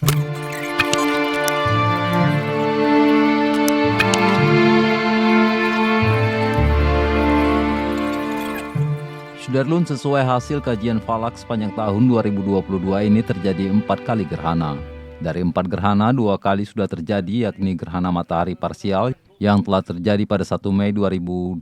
Sudarlun, sesuai hasil kajian falak sepanjang tahun 2022 ini terjadi 4 kali gerhana. Dari 4 gerhana, 2 kali sudah terjadi, yakni gerhana matahari parsial yang telah terjadi pada 1 Mei 2022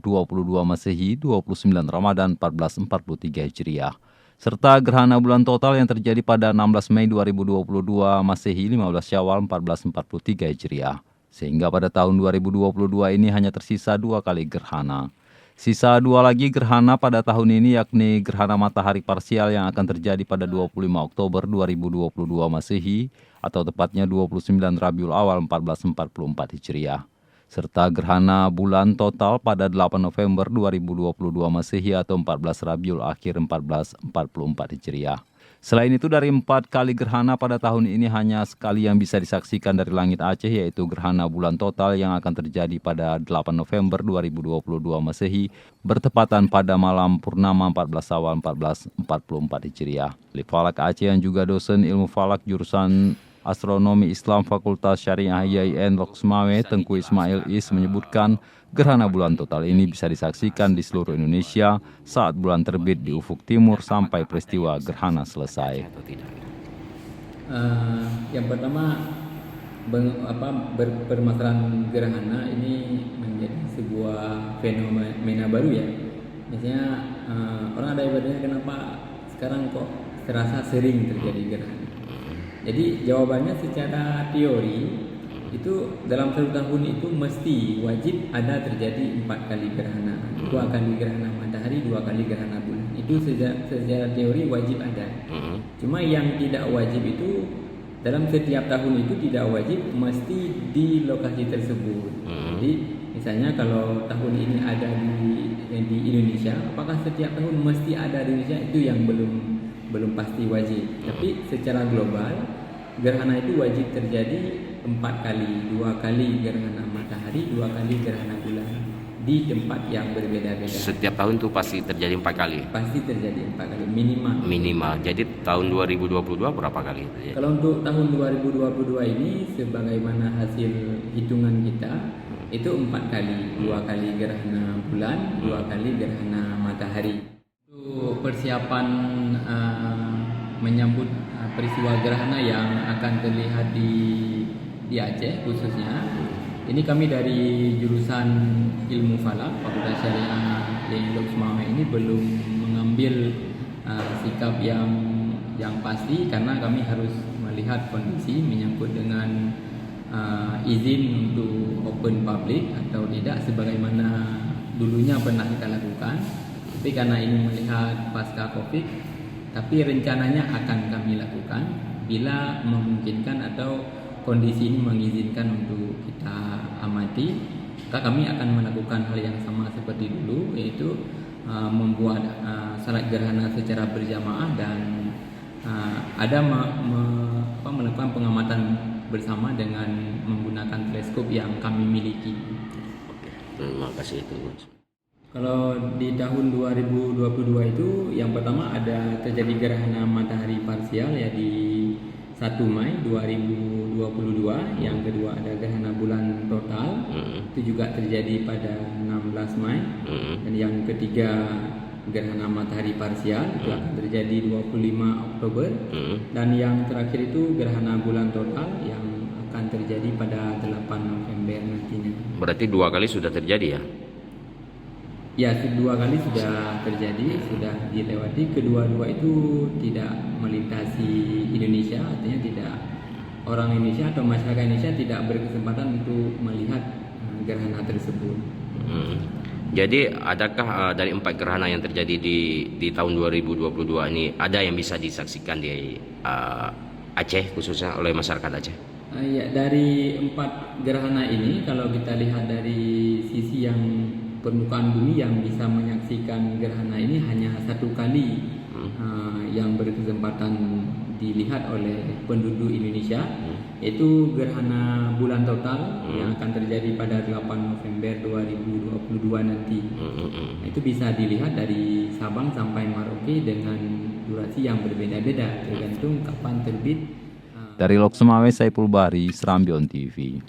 Masehi, 29 Ramadan 1443 Hijriah. Serta gerhana bulan total yang terjadi pada 16 Mei 2022 Masehi, 15 Syawal 1443 Hijriah. Sehingga pada tahun 2022 ini hanya tersisa 2 kali gerhana. Sisa 2 lagi gerhana pada tahun ini, yakni gerhana matahari parsial yang akan terjadi pada 25 Oktober 2022 Masehi atau tepatnya 29 Rabiul Awal 1444 Hijriah. Serta gerhana bulan total pada 8 November 2022 Masehi atau 14 Rabiul Akhir 1444 Hijriah. Selain itu, dari 4 kali gerhana pada tahun ini hanya sekali yang bisa disaksikan dari langit Aceh, yaitu gerhana bulan total yang akan terjadi pada 8 November 2022 Masehi bertepatan pada malam purnama 14 Awal 1444 Hijriah. Ahli Falak Aceh yang juga dosen ilmu falak jurusan Astronomi Islam Fakultas Syariah IAIN Loksmawe, Tengku Ismail Is menyebutkan gerhana bulan total ini bisa disaksikan di seluruh Indonesia saat bulan terbit di ufuk timur sampai peristiwa gerhana selesai. Yang pertama, permasalahan gerhana ini menjadi sebuah fenomena baru ya. Biasanya orang ada yang bertanya kenapa sekarang kok terasa sering terjadi gerhana. Jadi jawabannya secara teori itu dalam 1 tahun itu mesti wajib ada terjadi 4 kali gerhana, 2 kali gerhana matahari, 2 kali gerhana bulan. Itu secara teori wajib ada. Cuma yang tidak wajib itu dalam setiap tahun itu tidak wajib mesti di lokasi tersebut. Jadi misalnya kalau tahun ini ada di Indonesia, apakah setiap tahun mesti ada di Indonesia, itu yang belum pasti wajib. Tapi secara global gerhana itu wajib terjadi 4 kali, 2 kali gerhana matahari, 2 kali gerhana bulan di tempat yang berbeda-beda. Setiap tahun itu pasti terjadi 4 kali? Pasti terjadi 4 kali minimal. Jadi tahun 2022 berapa kali terjadi? Kalau untuk tahun 2022 ini sebagaimana hasil hitungan kita itu 4 kali, 2 kali gerhana bulan, 2 kali gerhana matahari. Untuk persiapan menyambut peristiwa gerhana yang akan terlihat di Aceh khususnya, ini kami dari jurusan ilmu falak Fakultas Syariah IAIN Loksmawe ini belum mengambil sikap yang pasti karena kami harus melihat kondisi menyangkut dengan izin untuk open public atau tidak sebagaimana dulunya pernah kita lakukan. Tapi karena ini melihat pasca Covid, tapi rencananya akan kami lakukan bila memungkinkan atau kondisi ini mengizinkan untuk kita amati, maka kami akan melakukan hal yang sama seperti dulu, yaitu membuat salat gerhana secara berjamaah dan melakukan pengamatan bersama dengan menggunakan teleskop yang kami miliki. Terima kasih itu. Kalau di tahun 2022 itu yang pertama ada terjadi gerhana matahari parsial ya di 1 Mei 2022, yang kedua ada gerhana bulan total itu juga terjadi pada 16 Mei dan yang ketiga gerhana matahari parsial itu akan terjadi 25 Oktober dan yang terakhir itu gerhana bulan total yang akan terjadi pada 8 November nantinya. Berarti 2 kali sudah terjadi ya? Ya, 2 kali sudah terjadi, sudah dilewati. Kedua-dua itu tidak melintasi Indonesia, artinya tidak orang Indonesia atau masyarakat Indonesia tidak berkesempatan untuk melihat gerhana tersebut. Jadi adakah dari 4 gerhana yang terjadi di tahun 2022 ini ada yang bisa disaksikan di Aceh khususnya oleh masyarakat Aceh? Ya, dari 4 gerhana ini kalau kita lihat dari sisi yang permukaan bumi yang bisa menyaksikan gerhana ini hanya 1 kali yang berkesempatan dilihat oleh penduduk Indonesia, yaitu gerhana bulan total yang akan terjadi pada 8 November 2022 nanti. Itu bisa dilihat dari Sabang sampai Merauke dengan durasi yang berbeda-beda tergantung kapan terbit Dari Lok Semawe, Saiful Bahri, Serambi On TV.